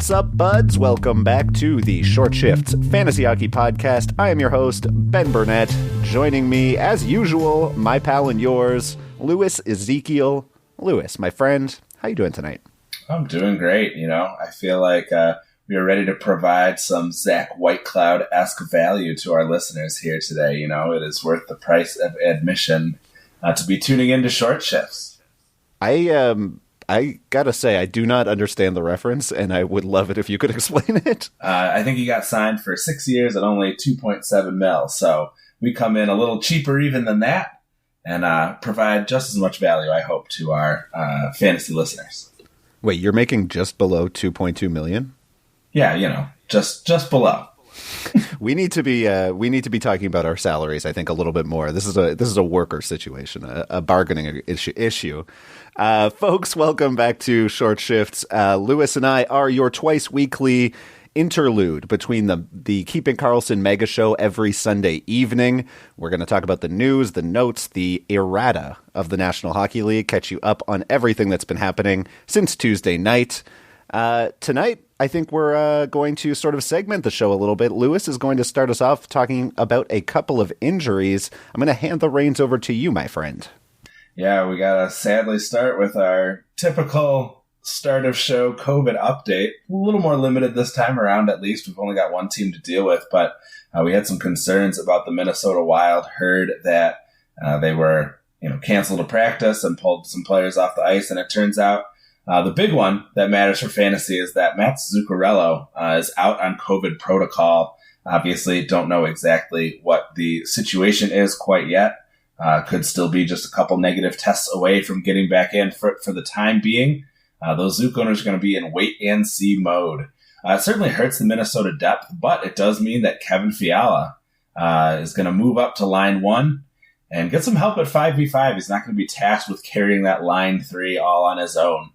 What's up, buds? Welcome back to the Short Shifts Fantasy Hockey Podcast. I am your host, Ben Burnett. Joining me, as usual, my pal and yours, Louis Ezekiel. Louis, my friend, how you doing tonight? I'm doing great. I feel like we are ready to provide some Zach Whitecloud-esque value to our listeners here today. It is worth the price of admission to be tuning into Short Shifts. I gotta say, I do not understand the reference, and I would love it if you could explain it. I think he got signed for 6 years at only $2.7 million, so we come in a little cheaper even than that, and provide just as much value, I hope, to our fantasy listeners. Wait, you're making just below $2.2 million? Yeah, just below. We need to be talking about our salaries, I think, a little bit more. This is a worker situation, a bargaining issue. Folks, welcome back to Short Shifts. Louis and I are your twice weekly interlude between the Keeping Karlsson mega show every Sunday evening. We're going to talk about the news, the notes, the errata of the National Hockey League, catch you up on everything that's been happening since Tuesday night. Tonight, I think we're going to sort of segment the show a little bit. Louis is going to start us off talking about a couple of injuries. I'm going to hand the reins over to you, my friend. Yeah, we got to sadly start with our typical start of show COVID update. A little more limited this time around, at least. We've only got one team to deal with, but we had some concerns about the Minnesota Wild. Heard that they were canceled a practice and pulled some players off the ice, and it turns out the big one that matters for fantasy is that Mats Zuccarello is out on COVID protocol. Obviously, don't know exactly what the situation is quite yet. Could still be just a couple negative tests away from getting back in for the time being. Those Zook owners are going to be in wait-and-see mode. It certainly hurts the Minnesota depth, but it does mean that Kevin Fiala is going to move up to line 1 and get some help at 5v5. He's not going to be tasked with carrying that line 3 all on his own.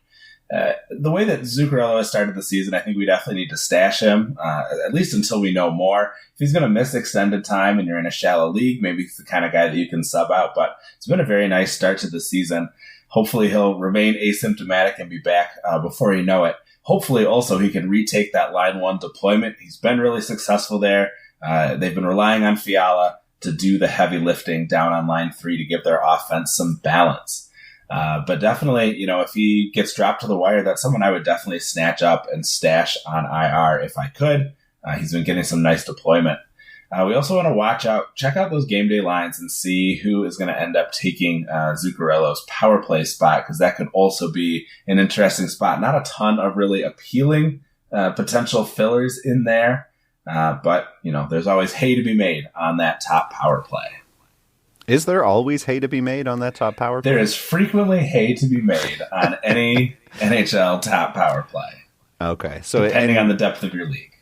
The way that Zuccarello has started the season, I think we definitely need to stash him, at least until we know more. If he's going to miss extended time and you're in a shallow league, maybe he's the kind of guy that you can sub out. But it's been a very nice start to the season. Hopefully he'll remain asymptomatic and be back before you know it. Hopefully also he can retake that line 1 deployment. He's been really successful there. They've been relying on Fiala to do the heavy lifting down on line 3 to give their offense some balance. But definitely, if he gets dropped to the wire, that's someone I would definitely snatch up and stash on IR if I could. He's been getting some nice deployment. We also want to check out those game day lines and see who is going to end up taking Zuccarello's power play spot, because that could also be an interesting spot. Not a ton of really appealing potential fillers in there, but there's always hay to be made on that top power play. Is there always hay to be made on that top power play? There is frequently hay to be made on any NHL top power play. Okay. So depending on the depth of your league.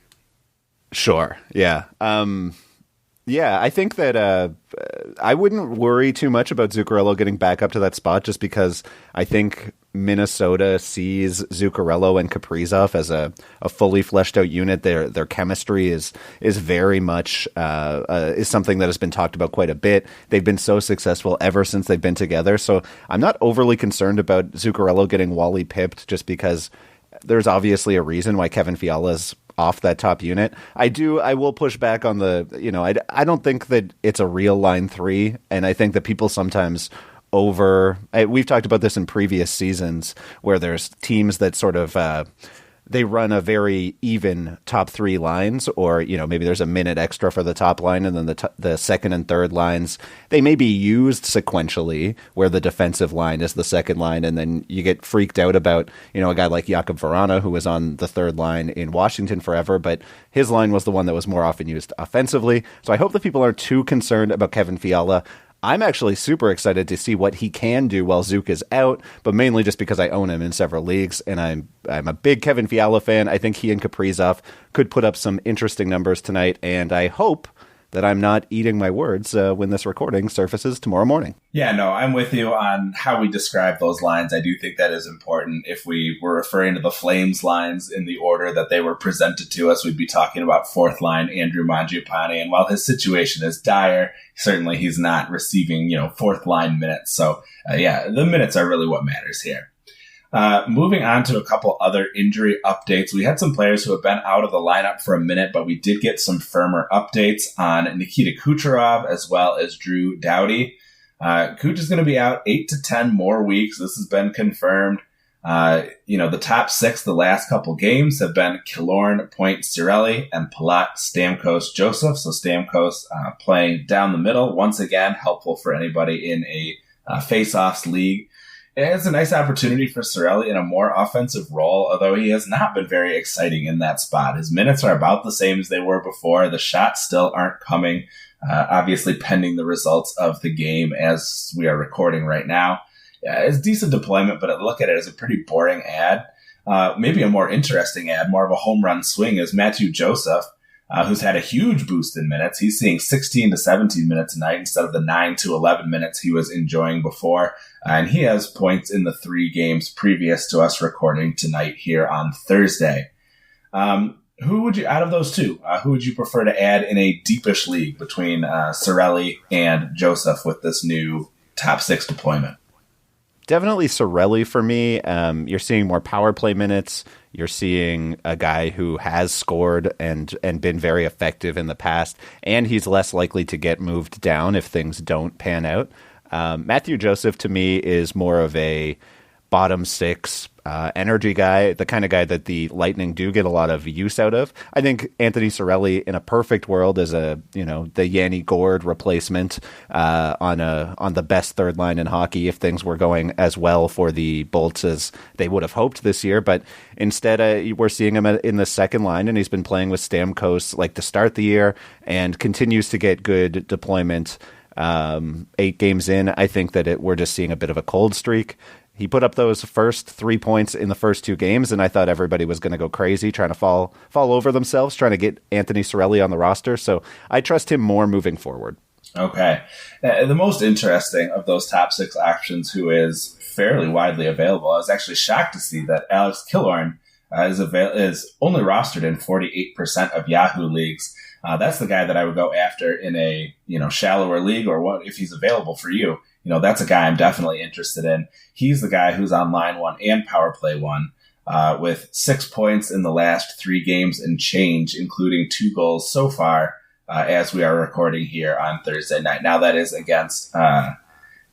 Sure. Yeah. I think that I wouldn't worry too much about Zuccarello getting back up to that spot, just because I think Minnesota sees Zuccarello and Kaprizov as a fully fleshed out unit. Their chemistry is very much is something that has been talked about quite a bit. They've been so successful ever since they've been together. So I'm not overly concerned about Zuccarello getting Wally pipped, just because there's obviously a reason why Kevin Fiala's off that top unit. I will push back on I don't think that it's a real line 3, and I think that people sometimes we've talked about this in previous seasons, where there's teams that sort of they run a very even top 3 lines, or maybe there's a minute extra for the top line, and then the second and third lines, they may be used sequentially, where the defensive line is the second line, and then you get freaked out about a guy like Jakub Vrana, who was on the third line in Washington forever, but his line was the one that was more often used offensively. So I hope that people aren't too concerned about Kevin Fiala. I'm actually super excited to see what he can do while Zook is out, but mainly just because I own him in several leagues, and I'm a big Kevin Fiala fan. I think he and Kaprizov could put up some interesting numbers tonight, and I hope that I'm not eating my words when this recording surfaces tomorrow morning. Yeah, no, I'm with you on how we describe those lines. I do think that is important. If we were referring to the Flames lines in the order that they were presented to us, we'd be talking about fourth line Andrew Mangiapane. And while his situation is dire, certainly he's not receiving, fourth line minutes. So, the minutes are really what matters here. Moving on to a couple other injury updates. We had some players who have been out of the lineup for a minute, but we did get some firmer updates on Nikita Kucherov as well as Drew Doughty. Kuch is going to be out 8 to 10 more weeks. This has been confirmed. The top 6 the last couple games have been Killorn, Point, Cirelli, and Palat, Stamkos, Joseph. So Stamkos playing down the middle. Once again, helpful for anybody in a face-offs league. It's a nice opportunity for Cirelli in a more offensive role, although he has not been very exciting in that spot. His minutes are about the same as they were before. The shots still aren't coming, obviously pending the results of the game as we are recording right now. It's decent deployment, but I look at it as a pretty boring ad. Maybe a more interesting ad, more of a home run swing, is Matthew Joseph, who's had a huge boost in minutes. He's seeing 16 to 17 minutes a night instead of the 9 to 11 minutes he was enjoying before. And he has points in the 3 games previous to us recording tonight here on Thursday. Who would you, out of those two, who would you prefer to add in a deepish league between Cirelli and Joseph with this new top 6 deployment? Definitely Cirelli for me. You're seeing more power play minutes. You're seeing a guy who has scored and been very effective in the past, and he's less likely to get moved down if things don't pan out. Matthew Joseph, to me, is more of a bottom 6 energy guy, the kind of guy that the Lightning do get a lot of use out of. I think Anthony Cirelli, in a perfect world, is the Yanni Gourde replacement on the best third line in hockey if things were going as well for the Bolts as they would have hoped this year. But instead, we're seeing him in the second line, and he's been playing with Stamkos to start the year and continues to get good deployment. 8 games in, I think that we're just seeing a bit of a cold streak. He put up those first 3 points in the first 2 games, and I thought everybody was going to go crazy, trying to fall over themselves, trying to get Anthony Cirelli on the roster. So I trust him more moving forward. Okay. The most interesting of those top 6 options, who is fairly widely available, I was actually shocked to see that Alex Killorn is only rostered in 48% of Yahoo leagues. That's the guy that I would go after in a shallower league, or what if he's available for you. That's a guy I'm definitely interested in. He's the guy who's on line 1 and power play 1 with 6 points in the last 3 games and change, including 2 goals so far as we are recording here on Thursday night. Now that is against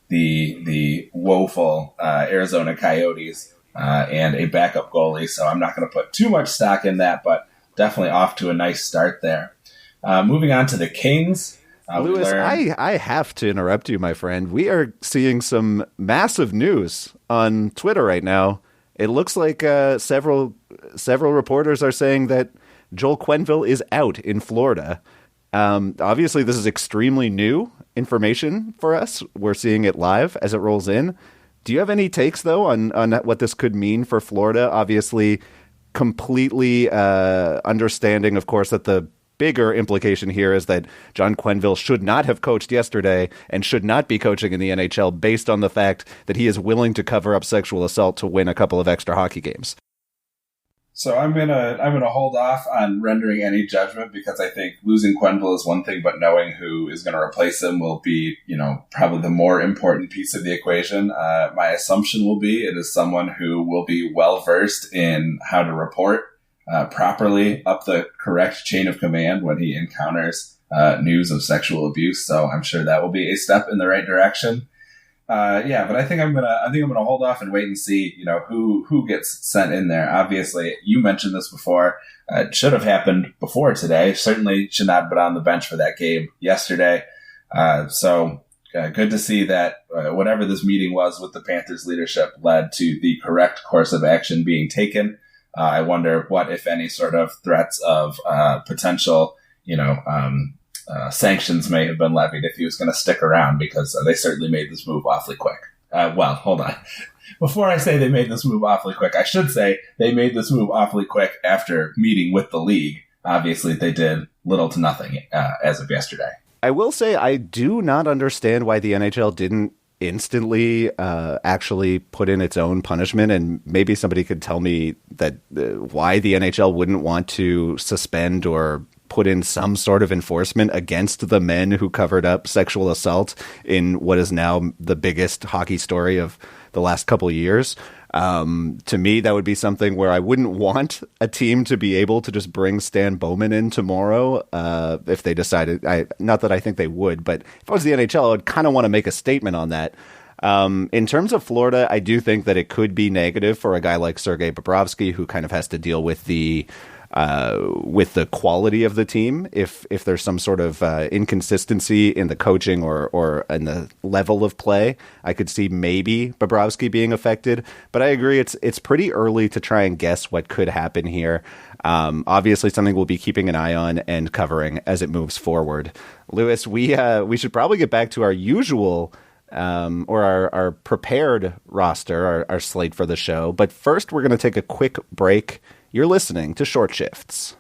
the woeful Arizona Coyotes and a backup goalie, so I'm not going to put too much stock in that, but definitely off to a nice start there. Moving on to the Kings. Lewis, I have to interrupt you, my friend. We are seeing some massive news on Twitter right now. It looks like several reporters are saying that Joel Quenneville is out in Florida. Obviously, this is extremely new information for us. We're seeing it live as it rolls in. Do you have any takes, though, on what this could mean for Florida? Obviously, completely understanding, of course, that the bigger implication here is that John Quenneville should not have coached yesterday and should not be coaching in the NHL based on the fact that he is willing to cover up sexual assault to win a couple of extra hockey games. So I'm gonna hold off on rendering any judgment, because I think losing Quenneville is one thing, but knowing who is going to replace him will be, probably the more important piece of the equation. My assumption will be it is someone who will be well versed in how to report properly up the correct chain of command when he encounters news of sexual abuse. So I'm sure that will be a step in the right direction. But I think I'm gonna hold off and wait and see, who gets sent in there. Obviously, you mentioned this before. It should have happened before today. Certainly should not have been on the bench for that game yesterday. So good to see that whatever this meeting was with the Panthers leadership led to the correct course of action being taken. I wonder what, if any, sort of threats of potential, sanctions may have been levied if he was going to stick around, because they certainly made this move awfully quick. Well, hold on. Before I say they made this move awfully quick, I should say they made this move awfully quick after meeting with the league. Obviously, they did little to nothing as of yesterday. I will say I do not understand why the NHL didn't instantly actually put in its own punishment, and maybe somebody could tell me that why the NHL wouldn't want to suspend or put in some sort of enforcement against the men who covered up sexual assault in what is now the biggest hockey story of the last couple of years. To me, that would be something where I wouldn't want a team to be able to just bring Stan Bowman in tomorrow if they decided. Not that I think they would, but if I was the NHL, I would kind of want to make a statement on that. In terms of Florida, I do think that it could be negative for a guy like Sergei Bobrovsky, who kind of has to deal with the quality of the team if there's some sort of inconsistency in the coaching or in the level of play. I could see maybe Bobrovsky being affected, but I agree it's pretty early to try and guess what could happen here. Obviously, something we'll be keeping an eye on and covering as it moves forward. Lewis, we should probably get back to our usual or our prepared roster, our slate for the show. But first, we're going to take a quick break. You're listening to Short Shifts.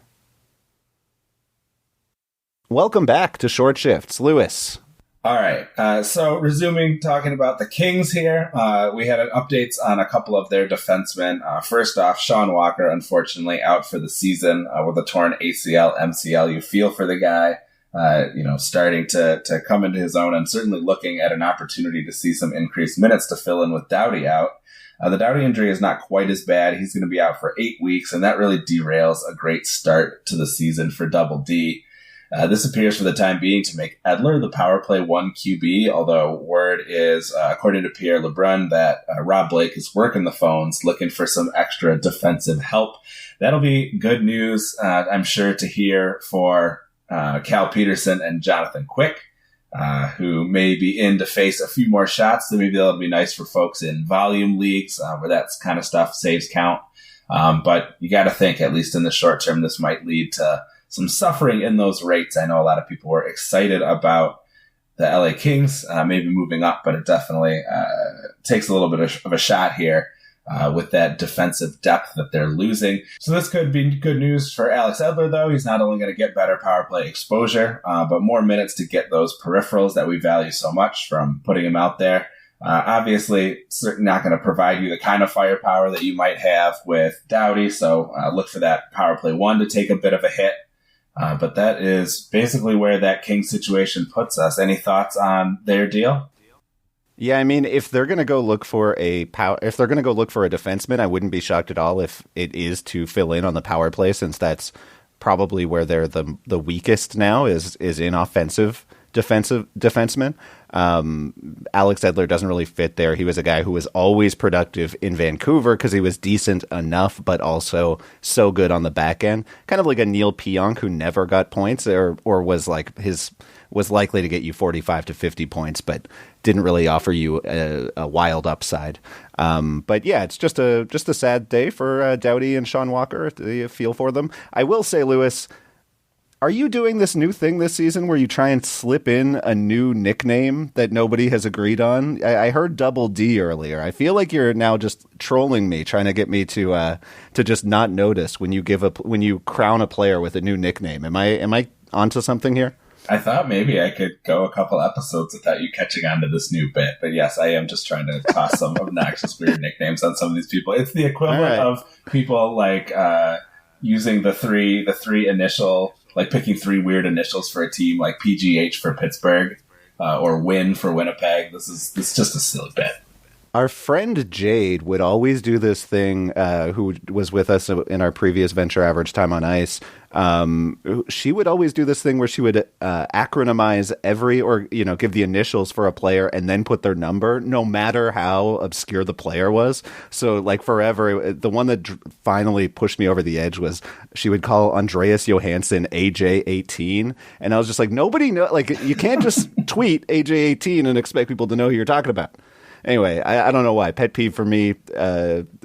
Welcome back to Short Shifts. Lewis. All right. So resuming talking about the Kings here, we had updates on a couple of their defensemen. First off, Sean Walker, unfortunately, out for the season with a torn ACL, MCL. You feel for the guy, starting to come into his own and certainly looking at an opportunity to see some increased minutes to fill in with Doughty out. The Doughty injury is not quite as bad. He's going to be out for 8 weeks, and that really derails a great start to the season for Double D. This appears for the time being to make Edler the power play 1 QB, although word is, according to Pierre Lebrun, that Rob Blake is working the phones looking for some extra defensive help. That'll be good news, I'm sure, to hear for Cal Peterson and Jonathan Quick. Who may be in to face a few more shots. So maybe that'll be nice for folks in volume leagues where that kind of stuff saves count. But you got to think, at least in the short term, this might lead to some suffering in those rates. I know a lot of people were excited about the LA Kings maybe moving up, but it definitely takes a little bit of a shot here with that defensive depth that they're losing. So this could be good news for Alex Edler, though. He's not only going to get better power play exposure, but more minutes to get those peripherals that we value so much from putting him out there. Obviously, certainly not going to provide you the kind of firepower that you might have with Doughty, so look for that power play 1 to take a bit of a hit. But that is basically where that King situation puts us. Any thoughts on their deal? Yeah, I mean, if they're going to go look for a defenseman, I wouldn't be shocked at all if it is to fill in on the power play, since that's probably where they're the weakest now is in offensive defensemen. Alex Edler doesn't really fit there. He was a guy who was always productive in Vancouver because he was decent enough, but also so good on the back end. Kind of like a Neil Pionk who never got points or was likely to get you 45 to 50 points, but didn't really offer you a wild upside. But yeah, it's just a sad day for Doughty and Sean Walker. You feel for them. I will say, Lewis, are you doing this new thing this season where you try and slip in a new nickname that nobody has agreed on? I heard Double D earlier. I feel like you're now just trolling me, trying to get me to just not notice when you crown a player with a new nickname. Am I onto something here? I thought maybe I could go a couple episodes without you catching on to this new bit. But yes, I am just trying to toss some obnoxious weird nicknames on some of these people. It's the equivalent of people like using the three initial, like picking 3 weird initials for a team, like PGH for Pittsburgh or Win for Winnipeg. This is just a silly bit. Our friend Jade would always do this thing, who was with us in our previous Venture Average Time on Ice. She would always do this thing where she would acronymize give the initials for a player and then put their number, no matter how obscure the player was. So like forever, the one that finally pushed me over the edge was she would call Andreas Johansson AJ18. And I was just like, nobody know, like you can't just tweet AJ18 and expect people to know who you're talking about. Anyway, I don't know why. Pet peeve for me,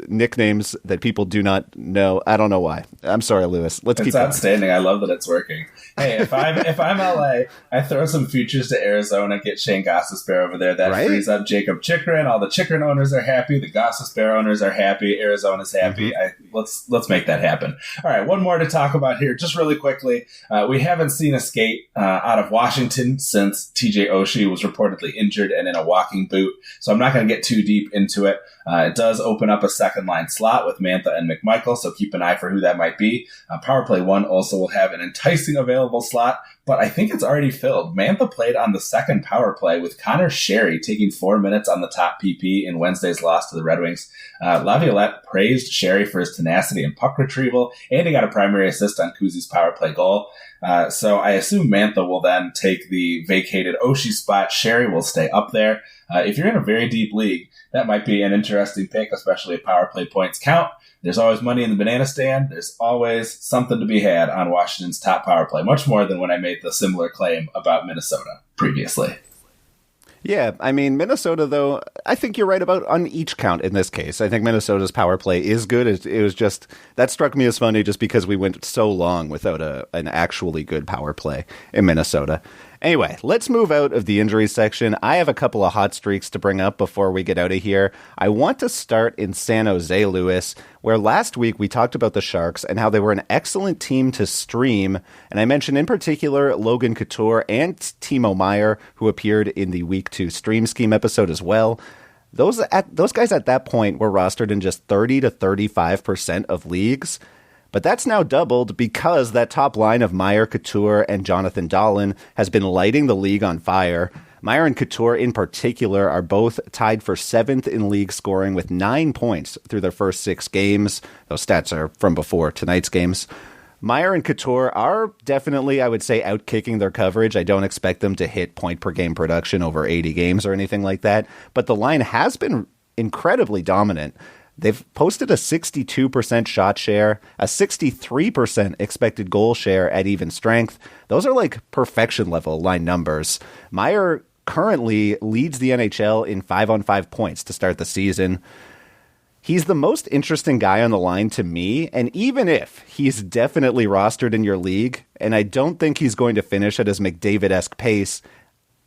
nicknames that people do not know. I don't know why. I'm sorry, Lewis. Let's keep going. It's outstanding. I love that it's working. Hey, if I'm LA, I throw some futures to Arizona, get Shane Gostisbehere over there. That frees up Jacob Chychrun. All the Chychrun owners are happy. The Gostisbehere owners are happy. Arizona's happy. Mm-hmm. Let's make that happen. All right, one more to talk about here, just really quickly. We haven't seen a skate out of Washington since TJ Oshie was reportedly injured and in a walking boot, so I'm not going to get too deep into it. It does open up a second line slot with Mantha and McMichael, so keep an eye for who that might be. Power Play 1 also will have an enticing available slot, but I think it's already filled. Mantha played on the second power play with Connor Sherry taking 4 minutes on the top PP in Wednesday's loss to the Red Wings. Laviolette praised Sherry for his tenacity and puck retrieval, and he got a primary assist on Kuzi's power play goal. So I assume Mantha will then take the vacated Oshie spot. Sherry will stay up there. If you're in a very deep league, that might be an interesting pick, especially if power play points count. There's always money in the banana stand. There's always something to be had on Washington's top power play, much more than when I made the similar claim about Minnesota previously. Yeah, I mean, Minnesota, though, I think you're right about on each count in this case. I think Minnesota's power play is good. It was just, that struck me as funny just because we went so long without an actually good power play in Minnesota. Anyway, let's move out of the injuries section. I have a couple of hot streaks to bring up before we get out of here. I want to start in San Jose, Louis, where last week we talked about the Sharks and how they were an excellent team to stream. And I mentioned in particular Logan Couture and Timo Meier, who appeared in the Week 2 Stream Scheme episode as well. Those guys at that point were rostered in just 30 to 35% of leagues. But that's now doubled because that top line of Meier, Couture, and Jonathan Dahlen has been lighting the league on fire. Meier and Couture in particular are both tied for 7th in league scoring with 9 points through their first 6 games. Those stats are from before tonight's games. Meier and Couture are definitely, I would say, outkicking their coverage. I don't expect them to hit point per game production over 80 games or anything like that. But the line has been incredibly dominant. They've posted a 62% shot share, a 63% expected goal share at even strength. Those are like perfection level line numbers. Meier currently leads the NHL in 5-on-5 points to start the season. He's the most interesting guy on the line to me, and even if he's definitely rostered in your league, and I don't think he's going to finish at his McDavid-esque pace,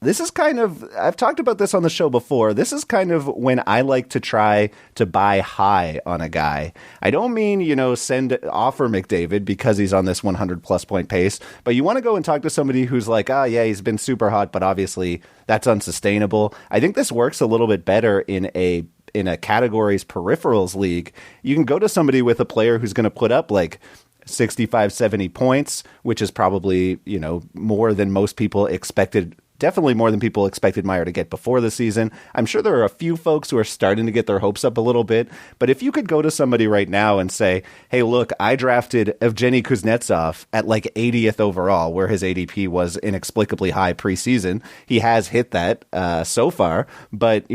this is kind of, I've talked about this on the show before, this is kind of when I like to try to buy high on a guy. I don't mean, offer McDavid because he's on this 100-plus point pace, but you want to go and talk to somebody who's like, yeah, he's been super hot, but obviously that's unsustainable. I think this works a little bit better in a categories peripherals league. You can go to somebody with a player who's going to put up like 65, 70 points, which is probably, more than most people expected. Definitely more than people expected Meier to get before the season. I'm sure there are a few folks who are starting to get their hopes up a little bit, but if you could go to somebody right now and say, hey, look, I drafted Evgeny Kuznetsov at like 80th overall, where his ADP was inexplicably high preseason. He has hit that so far, but,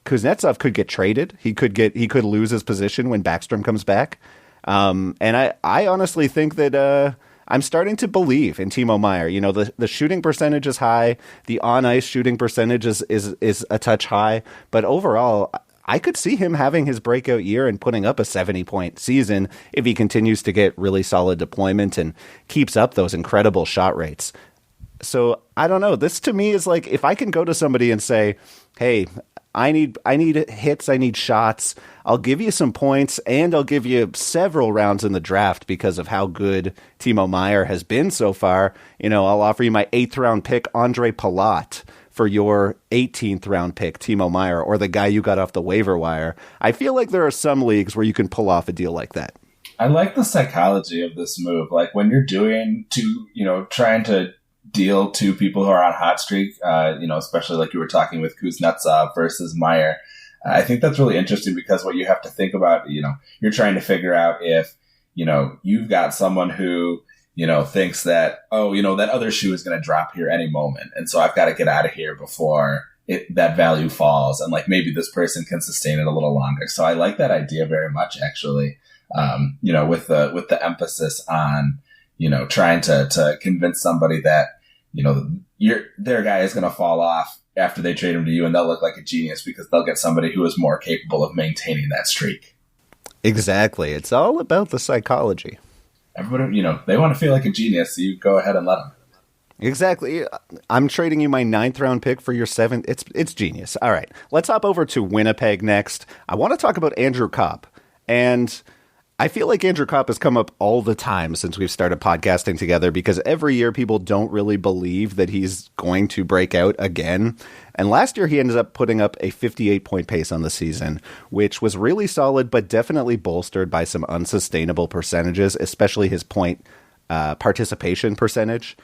Kuznetsov could get traded. He could lose his position when Backstrom comes back. And I honestly think that I'm starting to believe in Timo Meier. The shooting percentage is high. The on-ice shooting percentage is a touch high. But overall, I could see him having his breakout year and putting up a 70-point season if he continues to get really solid deployment and keeps up those incredible shot rates. So I don't know. This to me is like if I can go to somebody and say, hey, I need hits, I need shots. I'll give you some points, and I'll give you several rounds in the draft because of how good Timo Meier has been so far. I'll offer you my 8th round pick, Andre Palat, for your 18th round pick, Timo Meier, or the guy you got off the waiver wire. I feel like there are some leagues where you can pull off a deal like that. I like the psychology of this move. Like when you're trying to deal to people who are on hot streak, especially like you were talking with Kuznetsov versus Meier. I think that's really interesting because what you have to think about, you're trying to figure out if, you've got someone who, thinks that, that other shoe is going to drop here any moment. And so I've got to get out of here before that value falls. And like maybe this person can sustain it a little longer. So I like that idea very much, actually, with the emphasis on, trying to convince somebody that, their guy is going to fall off after they trade him to you, and they'll look like a genius because they'll get somebody who is more capable of maintaining that streak. Exactly. It's all about the psychology. Everybody, they want to feel like a genius, so you go ahead and let them. Exactly. I'm trading you my 9th round pick for your 7th. It's genius. All right. Let's hop over to Winnipeg next. I want to talk about Andrew Copp. And I feel like Andrew Copp has come up all the time since we've started podcasting together because every year people don't really believe that he's going to break out again. And last year he ended up putting up a 58-point pace on the season, which was really solid, but definitely bolstered by some unsustainable percentages, especially his point participation percentage.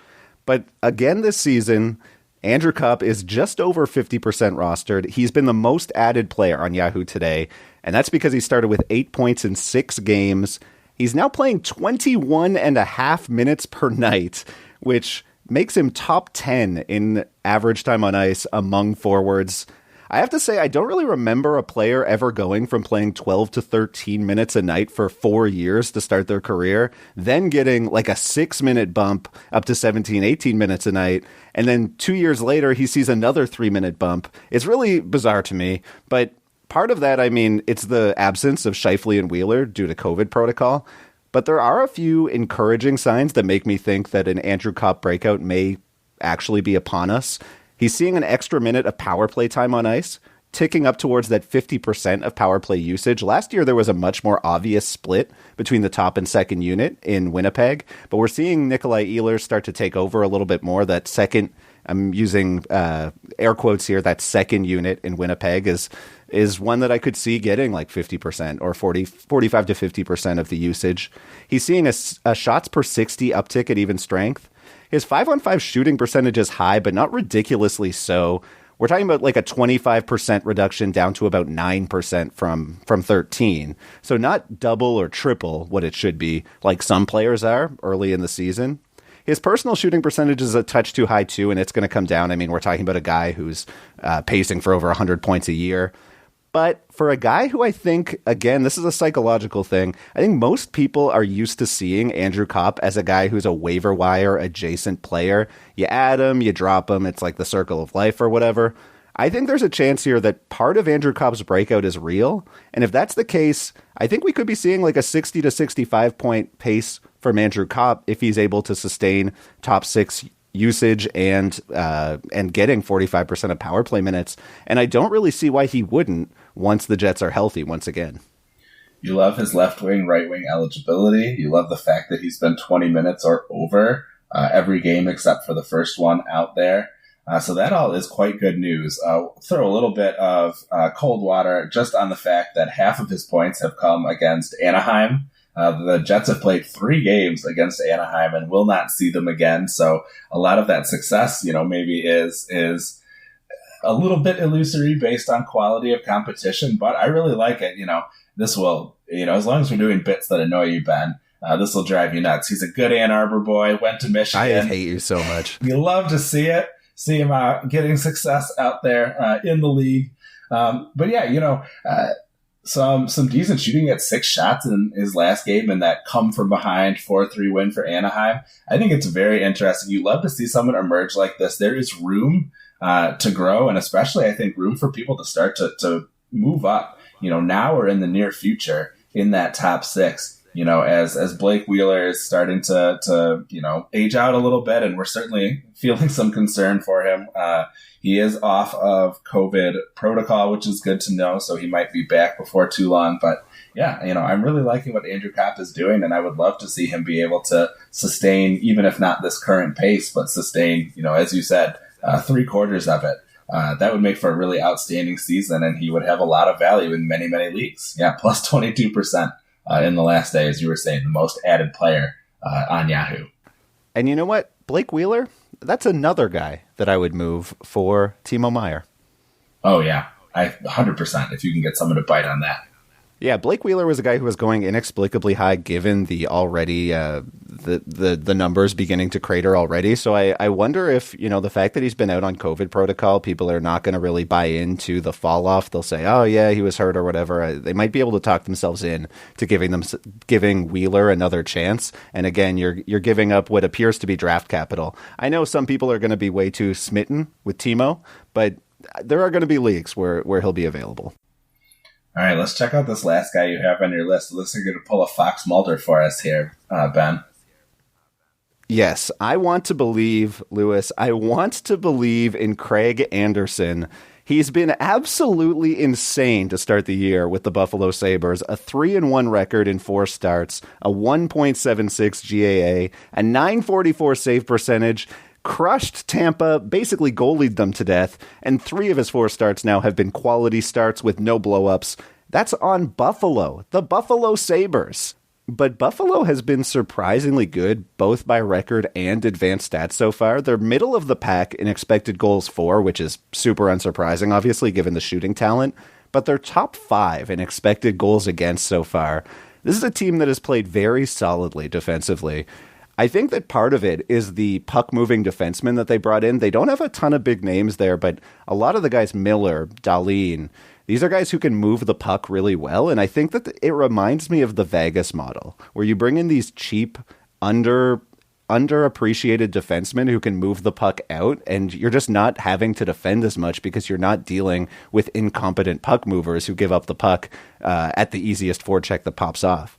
But again this season, Andrew Copp is just over 50% rostered. He's been the most added player on Yahoo Today, and that's because he started with 8 points in 6 games. He's now playing 21 and a half minutes per night, which makes him top 10 in average time on ice among forwards. I have to say, I don't really remember a player ever going from playing 12 to 13 minutes a night for 4 years to start their career, then getting like a 6-minute bump up to 17, 18 minutes a night, and then 2 years later, he sees another 3-minute bump. It's really bizarre to me, but part of that, I mean, it's the absence of Scheifele and Wheeler due to COVID protocol, but there are a few encouraging signs that make me think that an Andrew Copp breakout may actually be upon us. He's seeing an extra minute of power play time on ice, ticking up towards that 50% of power play usage. Last year, there was a much more obvious split between the top and second unit in Winnipeg, but we're seeing Nikolai Ehlers start to take over a little bit more. That second, I'm using air quotes here, that second unit in Winnipeg is one that I could see getting like 50% or 45 to 50% of the usage. He's seeing a shots per 60 uptick at even strength. His 5-on-5 shooting percentage is high, but not ridiculously so. We're talking about like a 25% reduction down to about 9% from 13. So not double or triple what it should be, like some players are early in the season. His personal shooting percentage is a touch too high too, and it's going to come down. I mean, we're talking about a guy who's pacing for over 100 points a year. But for a guy who I think, again, this is a psychological thing, I think most people are used to seeing Andrew Copp as a guy who's a waiver wire adjacent player. You add him, you drop him, it's like the circle of life or whatever. I think there's a chance here that part of Andrew Copp's breakout is real. And if that's the case, I think we could be seeing like a 60 to 65 point pace from Andrew Copp if he's able to sustain top 6 usage and getting 45% of power play minutes. And I don't really see why he wouldn't once the Jets are healthy once again. You love his left wing, right wing eligibility. You love the fact that he's been 20 minutes or over every game except for the first one out there. So that all is quite good news. Throw a little bit of cold water just on the fact that half of his points have come against Anaheim. The Jets have played 3 games against Anaheim and will not see them again. So a lot of that success, maybe is a little bit illusory based on quality of competition, but I really like it. This will, as long as we're doing bits that annoy you, Ben, this will drive you nuts. He's a good Ann Arbor boy, went to Michigan. I hate you so much. You love to see it, see him getting success out there in the league. But yeah, some decent shooting at 6 shots in his last game and that come from behind 4-3 win for Anaheim. I think it's very interesting. You love to see someone emerge like this. There is room to grow, and especially I think room for people to start to move up, now or in the near future in that top 6. As Blake Wheeler is starting to age out a little bit, and we're certainly feeling some concern for him. He is off of COVID protocol, which is good to know, so he might be back before too long. But yeah, I'm really liking what Andrew Copp is doing, and I would love to see him be able to sustain, even if not this current pace, but sustain, as you said, 3/4 of it. That would make for a really outstanding season, and he would have a lot of value in many, many leagues. Yeah, plus 22% in the last day, as you were saying, the most added player on Yahoo. And you know what? Blake Wheeler, that's another guy that I would move for Timo Meier. Oh, yeah. 100% if you can get someone to bite on that. Yeah, Blake Wheeler was a guy who was going inexplicably high given the already the numbers beginning to crater already. So I wonder if, the fact that he's been out on COVID protocol, people are not going to really buy into the fall off. They'll say, oh yeah, he was hurt or whatever. They might be able to talk themselves in to giving Wheeler another chance. And again, you're giving up what appears to be draft capital. I know some people are going to be way too smitten with Timo, but there are going to be leagues where he'll be available. All right, let's check out this last guy you have on your list. It looks like you're going to pull a Fox Mulder for us here, Ben. Yes, I want to believe, Lewis, I want to believe in Craig Anderson. He's been absolutely insane to start the year with the Buffalo Sabres, a 3-1 record in 4 starts, a 1.76 GAA, a 944 save percentage, crushed Tampa, basically goalied them to death, and 3 of his 4 starts now have been quality starts with no blowups. That's on Buffalo, the Buffalo Sabres. But Buffalo has been surprisingly good, both by record and advanced stats so far. They're middle of the pack in expected goals for, which is super unsurprising, obviously, given the shooting talent. But they're top 5 in expected goals against so far. This is a team that has played very solidly defensively. I think that part of it is the puck-moving defensemen that they brought in. They don't have a ton of big names there, but a lot of the guys, Miller, Dahlin, these are guys who can move the puck really well, and I think that it reminds me of the Vegas model, where you bring in these cheap, underappreciated defensemen who can move the puck out, and you're just not having to defend as much because you're not dealing with incompetent puck movers who give up the puck at the easiest forecheck that pops off.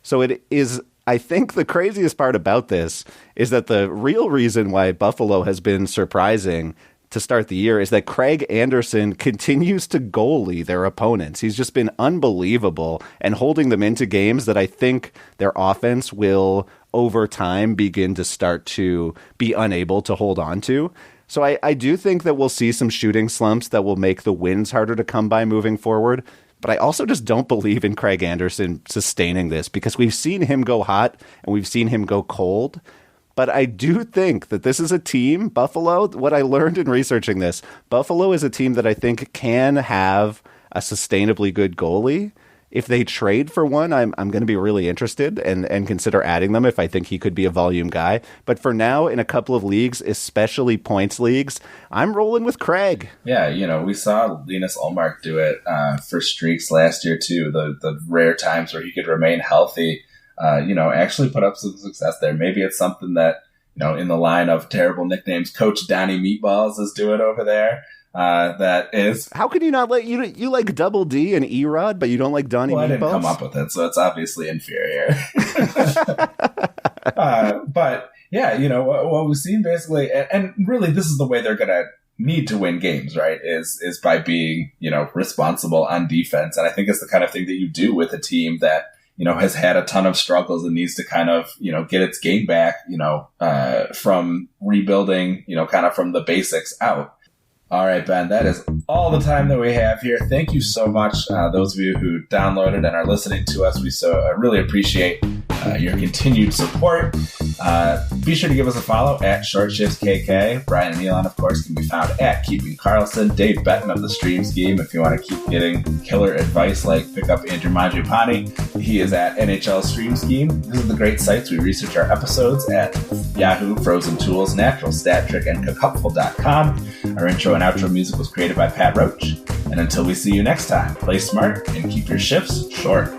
So it is... I think the craziest part about this is that the real reason why Buffalo has been surprising to start the year is that Craig Anderson continues to goalie their opponents. He's just been unbelievable and holding them into games that I think their offense will, over time, begin to start to be unable to hold on to. So I do think that we'll see some shooting slumps that will make the wins harder to come by moving forward. But I also just don't believe in Craig Anderson sustaining this because we've seen him go hot and we've seen him go cold. But I do think that this is a team, Buffalo, what I learned in researching this, Buffalo is a team that I think can have a sustainably good goalie. If they trade for one, I'm going to be really interested and consider adding them if I think he could be a volume guy. But for now, in a couple of leagues, especially points leagues, I'm rolling with Craig. Yeah, we saw Linus Ullmark do it for streaks last year too. The rare times where he could remain healthy, actually put up some success there. Maybe it's something that, in the line of terrible nicknames, Coach Donnie Meatballs is doing over there. That is. How can you not like you like Double D and Erod, but you don't like Donnie Meatballs? I didn't come up with it, so it's obviously inferior. But yeah, what we've seen basically, and really, this is the way they're gonna need to win games, right? Is by being responsible on defense, and I think it's the kind of thing that you do with a team that has had a ton of struggles and needs to kind of get its game back, from rebuilding, kind of from the basics out. All right, Ben, that is all the time that we have here. Thank you so much, those of you who downloaded and are listening to us. We really appreciate your continued support. Be sure to give us a follow at Short Shifts KK. Brian and Elon, of course, can be found at Keeping Carlson. Dave Benton of the Stream Scheme, if you want to keep getting killer advice like pick up Andrew Mangiapane, he is at NHL Stream Scheme. This is the great sites. We research our episodes at Yahoo, Frozen Tools, Natural Stat Trick, and Cockupful.com. Our intro and outro music was created by Pat Roach. And until we see you next time, play smart and keep your shifts short.